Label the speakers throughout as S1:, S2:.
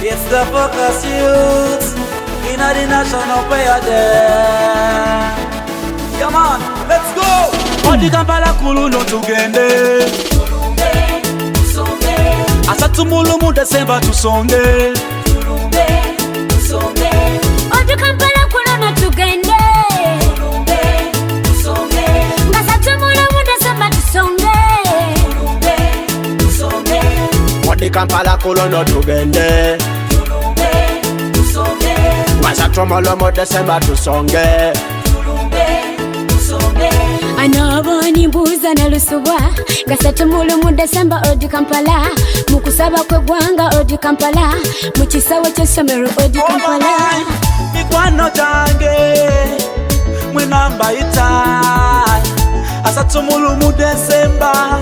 S1: It's the focus youth in the national prayer day. Come on, let's go. Odi Kampala kuluno tugende.
S2: Tulumbe, tusonge.
S1: Asatumulumu December tusonge.
S2: Tulumbe, tusonge. Odi Kampala kuluno tugende. Tulumbe, tusonge. Asatumulumu December tusonge. Tulumbe, tusonge.
S3: Odi Kampala kuluno tugende.
S2: Tulumbe, tusonge.
S3: Asatumulumu December tusonge.
S2: Anaboni mbuza na lusubwa Gasatumulu mu December Odi Kampala Mukusaba kwe gwanga Odi Kampala Muchisawo ky'essomero Odi Kampala
S1: Mikwano jange Mwenamba ita Asatumulu mu December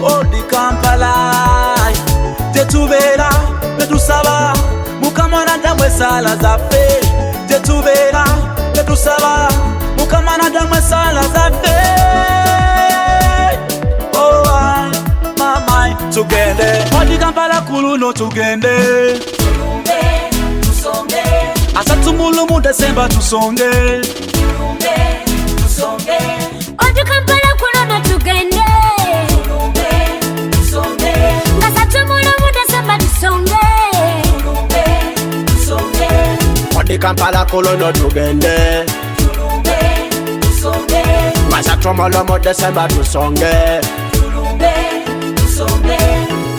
S1: Odi Kampala Tetubera Netusaba Mukamana damwe sala zafe Tetubera Netusaba Mukamana damwe sala zafe. Tugende Odi Kampala kuluno tugende.
S2: Tulumbe, tusonge.
S1: Asatumulu mu December tusonge.
S2: Tulumbe, tusonge. Odi Kampala kuluno tugende. Tulumbe, tusonge. Asatumulu mu December tusonge. Tulumbe, tusonge.
S3: Odi Kampala kuluno tugende.
S2: Tulumbe, tusonge.
S3: Asatumulu mu December tusonge.
S2: Tulumbe, tusonge.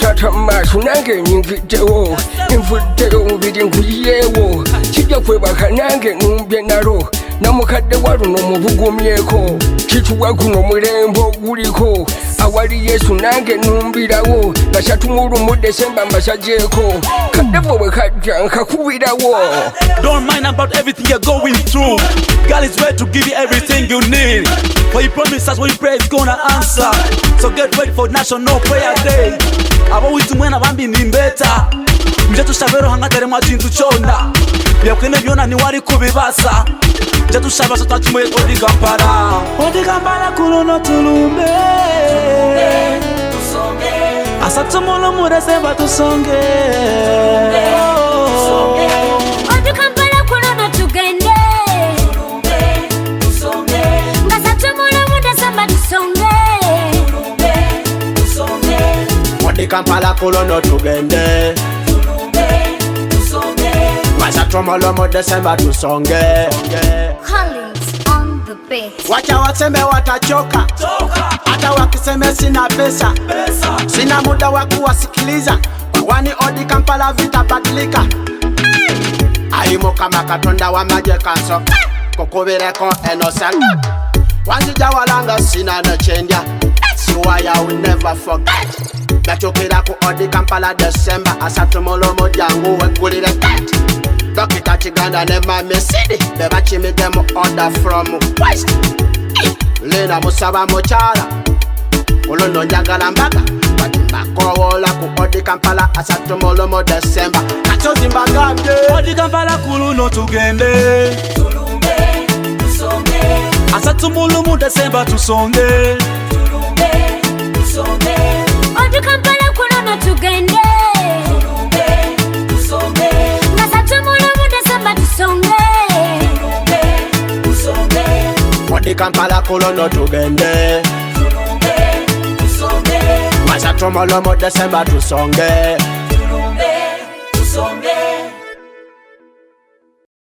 S4: Tatama sunange nyingitewo Nfutteyo mubiri nkuyiyewo Kijja kwebaka nange numbye nalo Namukadde waluno mubugumyeko Kituwa guno mulembo guliko Awali Yesu nange numbirawo Gasatumulu mu December mbasajeko Kaddevo bwe kajja nkakubirawo.
S1: Don't mind about everything you're going through. God is ready to give you everything you need. What you promise us, what you pray is gonna answer. So get ready for National Prayer Day. Abo witu mwena bambi ni mbeta. Mjetu shabero hangatere mwa chintu chonda. Byakene byona ni wari kubibasa. Mjetu shabero sota chimwe Odi Kampala. Odi Kampala kuluno tulumbe.
S2: Tulumbe, tusonge.
S1: Asatumulu mu December tusonge.
S2: Tusonge. Odi Kampala kuluno tugende. Tulumbe, tusonge. Asatumulu mu December tusonge. Tulumbe, tusonge.
S3: Odi Kampala kuluno tugende.
S2: Tulumbe, tusonge.
S3: Asatumulu mu December tusonge.
S2: Collins on the beat.
S3: Wacha waseme watachoka. Hata wakiseme sina pesa. Sina muda wa kuwasikiliza. Wani Odi Kampala vitabadilika. Aimo kama Katonda wa maje kanso. Kukubireko enosa. Wanjija walanga sina na chendya. So I will never forget. Gachokera ku Odi Kampala December. Asatumulu mu jangu wekulire ket. Dokita Chiganda ne Mami City. Beba chimide mu order from West. Lena musaba muchala. Kuluno njagala mbaga. Bakowola ku Odi Kampala. Asatumulu mu December. Kachozi mbagabye.
S1: Odi Kampala kuluno tugende.
S2: Tulumbe, tusonge.
S1: Asatumulu mu December tusonge.
S2: Tulumbe, tusonge. Odi Kampala kuluno tugende. Tulumbe, tusonge. Asatumulu mu December tusonge. Tulumbe, tusonge.
S3: Odi Kampala kuluno tugende.
S2: Tulumbe, tusonge.
S3: Asatumulu mu December tusonge.